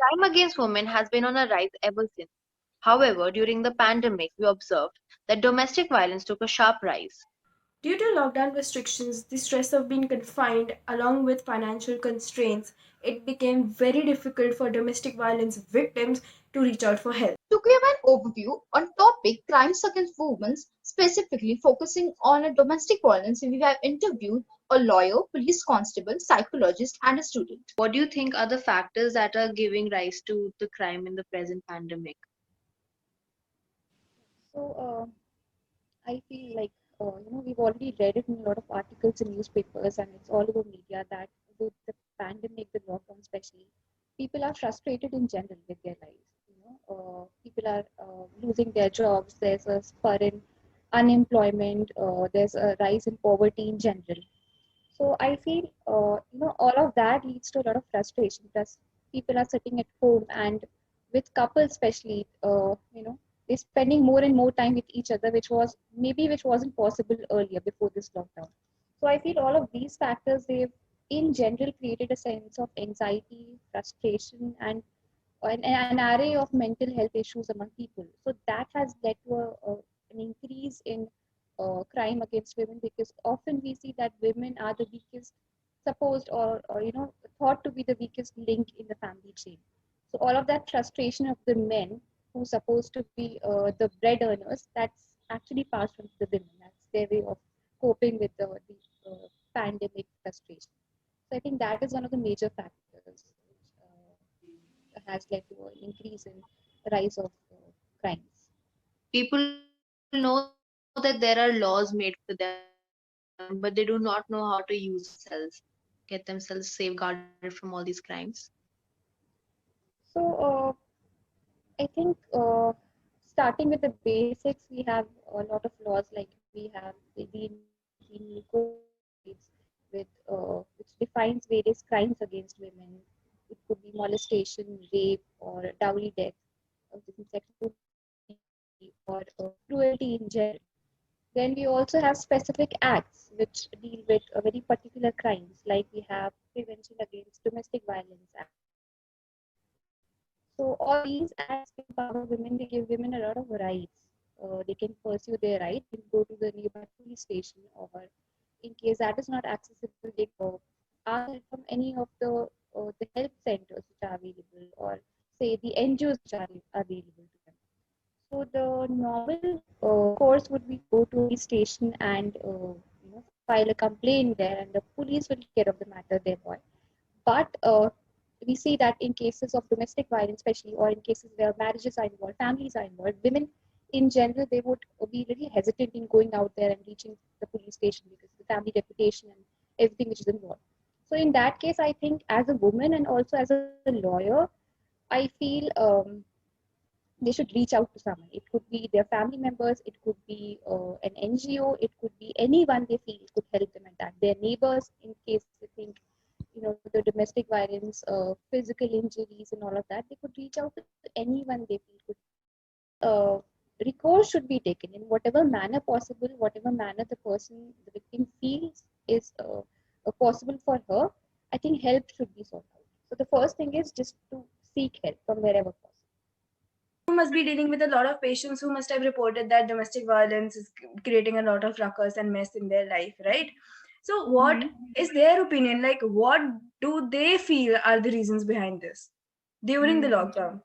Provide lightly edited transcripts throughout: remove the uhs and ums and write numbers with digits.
Crime against women has been on a rise ever since. However, during the pandemic, we observed that domestic violence took a sharp rise. Due to lockdown restrictions, the stress of being confined, along with financial constraints, it became very difficult for domestic violence victims to reach out for help. To give an overview on topic crimes against women, specifically focusing on a domestic violence, we have interviewed a lawyer, police constable, psychologist, and a student. What do you think are the factors that are giving rise to the crime in the present pandemic? So I feel like we've already read it in a lot of articles in newspapers and it's all over media that with the pandemic, the lockdown especially, people are frustrated in general with their lives. People are losing their jobs. There's a spur in unemployment. There's a rise in poverty in general. So I feel all of that leads to a lot of frustration. Plus, people are sitting at home and with couples especially, they're spending more and more time with each other, which wasn't possible earlier before this lockdown. So I feel all of these factors they've in general created a sense of anxiety, frustration, and an array of mental health issues among people. So that has led to an increase in crime against women because often we see that women are the weakest, supposed or thought to be the weakest link in the family chain. So all of that frustration of the men who supposed to be the bread earners, that's actually passed on to the women. That's their way of coping with the pandemic frustration. So I think that is one of the major factors which has led to an increase in rise of crimes. People know that there are laws made for them, but they do not know how to use themselves, get themselves safeguarded from all these crimes. So I think starting with the basics, we have a lot of laws like we have the Indian Code of Rights with which defines various crimes against women. It could be molestation, rape, or dowry death, sexual or cruelty in general. Then we also have specific acts which deal with very particular crimes, like we have Prevention Against Domestic Violence Act. So all these acts empower women. They give women a lot of rights. They can pursue their rights and go to the nearby police station, or in case that is not accessible, they go ask help from any of the help centers which are available, or say the NGOs which are available to them. So the normal course would be go to the station and file a complaint there, and the police will take care of the matter thereby. But we see that in cases of domestic violence, especially, or in cases where marriages are involved, families are involved, women in general, they would be really hesitant in going out there and reaching the police station because the family reputation and everything which is involved. So in that case, I think as a woman and also as a lawyer, I feel they should reach out to someone. It could be their family members, it could be an NGO, it could be anyone they feel could help them at that. Their neighbors, in case they think the domestic violence, physical injuries, and all of that, they could reach out to anyone they feel could. Uh, Recourse should be taken in whatever manner possible, whatever manner the victim feels is possible for her. I think help should be sought out. So the first thing is just to seek help from wherever possible. You must be dealing with a lot of patients who must have reported that domestic violence is creating a lot of ruckus and mess in their life, right? So, what is their opinion? Like, what do they feel are the reasons behind this during the lockdown?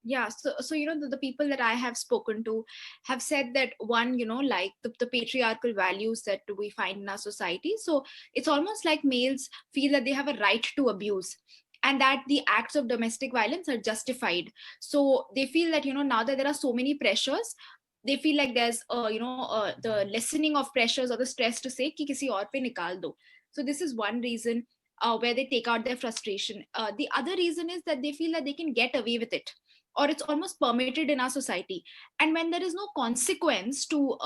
Yeah, so the people that I have spoken to have said that one, like the patriarchal values that we find in our society, so it's almost like males feel that they have a right to abuse, and that the acts of domestic violence are justified. So they feel that now that there are so many pressures, they feel like there's the lessening of pressures or the stress to say ki kisi aur pe nikal do. So this is one reason where they take out their frustration. The other reason is that they feel that they can get away with it, or it's almost permitted in our society. And when there is no consequence to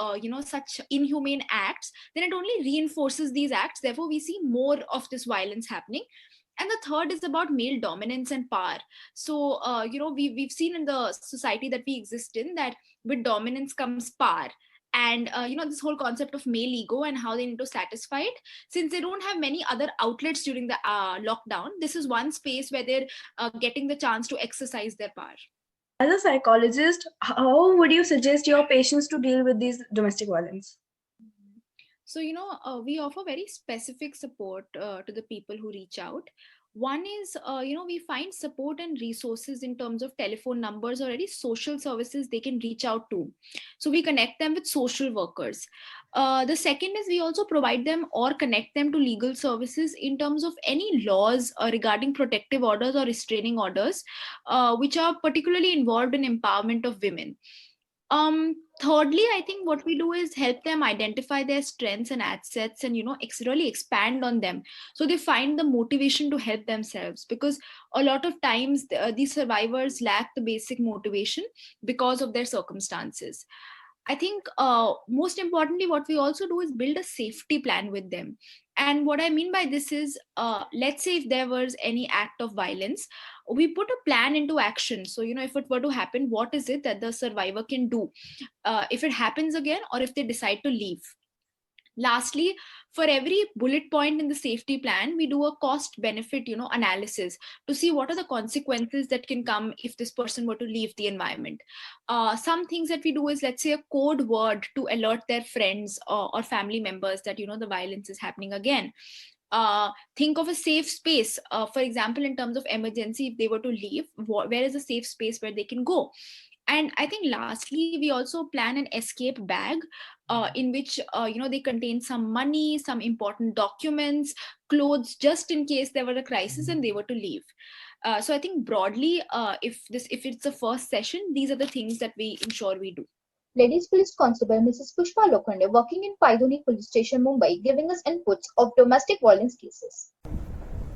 such inhumane acts, then it only reinforces these acts. Therefore we see more of this violence happening. And the third is about male dominance and power. So we've seen in the society that we exist in that with dominance comes power, and this whole concept of male ego and how they need to satisfy it, since they don't have many other outlets during the lockdown. This is one space where they're getting the chance to exercise their power. As a psychologist, how would you suggest your patients to deal with these domestic violence? So, we offer very specific support to the people who reach out. One is, we find support and resources in terms of telephone numbers or any social services they can reach out to. So we connect them with social workers. The second is we also provide them or connect them to legal services in terms of any laws regarding protective orders or restraining orders, which are particularly involved in empowerment of women. Thirdly, I think what we do is help them identify their strengths and assets and really expand on them, so they find the motivation to help themselves, because a lot of times these survivors lack the basic motivation because of their circumstances. I think most importantly, what we also do is build a safety plan with them. And what I mean by this is, let's say if there was any act of violence, we put a plan into action. So, if it were to happen, what is it that the survivor can do if it happens again, or if they decide to leave? Lastly, for every bullet point in the safety plan, we do a cost benefit analysis to see what are the consequences that can come if this person were to leave the environment. Some things that we do is, let's say, a code word to alert their friends or family members that the violence is happening again. Think of a safe space, for example, in terms of emergency, if they were to leave, where is a safe space where they can go? And I think lastly, we also plan an escape bag in which they contain some money, some important documents, clothes, just in case there were a crisis and they were to leave. So I think broadly, if it's a first session, these are the things that we ensure we do. Ladies Police Constable Mrs. Pushpa Lokhande, working in Paidoni Police Station, Mumbai, giving us inputs of domestic violence cases.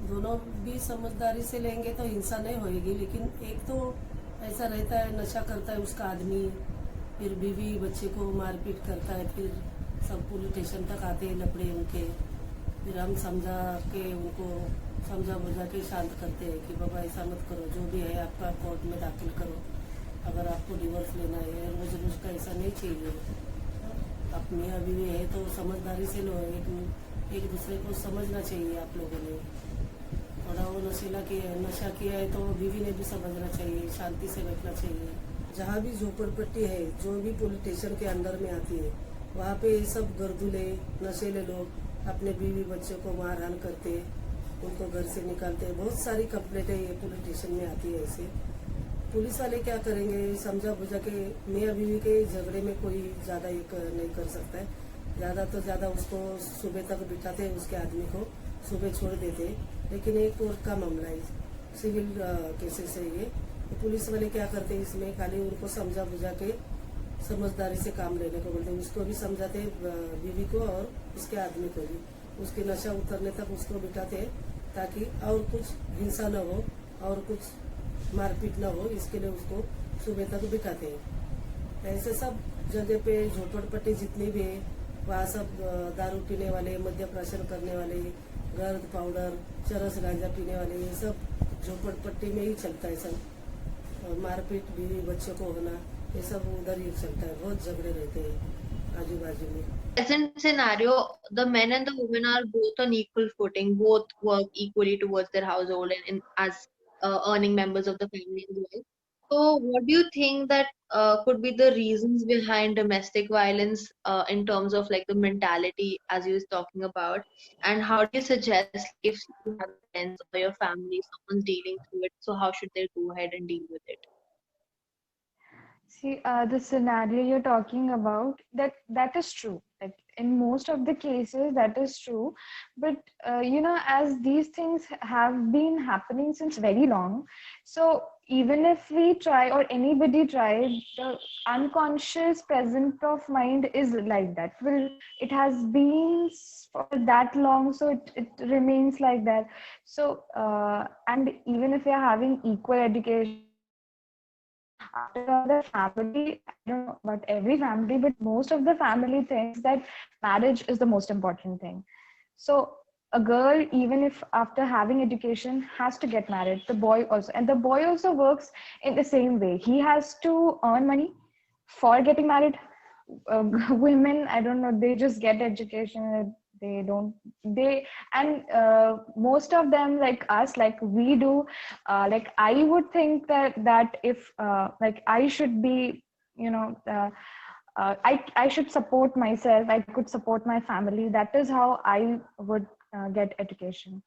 दोनों भी समझदारी से लेंगे तो हिंसा नहीं होएगी, लेकिन एक तो ऐसा रहता है, नशा करता है उसका आदमी, फिर बीवी बच्चे को मारपीट करता है, फिर सब पुलिस स्टेशन तक आते हैं लपड़े उनके, फिर हम समझा के उनको समझा बुझा के शांत करते हैं कि बाबा ऐसा मत करो, जो भी है आपका कोर्ट में दाखिल करो, अगर आपको डिवोर्स लेना है, रोज रोज का ऐसा नहीं चाहिए, अपनी अभी भी है तो समझदारी से लो, एक दूसरे को समझना चाहिए आप लोगों ने। थोड़ा वो नशा किया है तो बीवी ने भी समझना चाहिए, शांति से बैठना चाहिए। जहाँ भी झोपड़पट्टी है, जो भी पुलिस स्टेशन के अंदर में आती है, वहाँ पे सब गर्दुले नशेले लोग अपने बीवी बच्चों को मारहान करते, उनको घर से निकालते। बहुत सारी कंप्लेंटें ये पुलिस स्टेशन में आती है। ऐसे पुलिस वाले क्या करेंगे, समझा बुझा के मियाँ बीवी के झगड़े में कोई ज्यादा एक नहीं कर सकता है, ज्यादा तो ज्यादा उसको सुबह तक बिठाते हैं, उसके आदमी को सुबह छोड़ देते। लेकिन एक कोर्ट का मामला है, सिविल केसेस है ये, तो पुलिस वाले क्या करते हैं, इसमें खाली उनको समझा बुझा के समझदारी से काम लेने को बोलते हैं। उसको भी समझाते बीवी को और उसके आदमी को भी, उसके नशा उतरने तक उसको बिठाते हैं, ताकि और कुछ हिंसा न हो और कुछ मारपीट न हो, इसके लिए उसको सुबह तक बिठाते हैं। ऐसे सब जगह पे झोपड़पट्टी जितनी भी है, वहाँ सब दारू पीने वाले, मद्य प्राशन करने वाले, गर्द पाउडर, चरस गांजा पीने वाले, ये सब झोपड़पट्टी में ही चलता है सब। मारपीट बीवी बच्चों को होना, ये सब उधर ही चलता है। बहुत झगड़े रहते हैं आजू बाजू में। Present scenario, the men and the women are both on equal footing, both work equally towards their household and as earning members of the family as well. So, what do you think that could be the reasons behind domestic violence in terms of like the mentality, as you was talking about, and how do you suggest if you have friends or your family, someone's dealing through it, so how should they go ahead and deal with it? See, the scenario you're talking about, that is true. Like in most of the cases, that is true. But as these things have been happening since very long, so even if we try or anybody tries, the unconscious present of mind is like that. Well, it has been for that long, so it remains like that. So, and even if we are having equal education, after all, the family, I don't know about every family, but most of the family thinks that marriage is the most important thing. So a girl, even if after having education, has to get married. The boy also, and the boy also works in the same way. He has to earn money for getting married. women, I don't know, they just get education, they don't, they, and most of them, like us, like we do, like I would think that if like I should be, you know, I should support myself, I could support my family. That is how I would get education.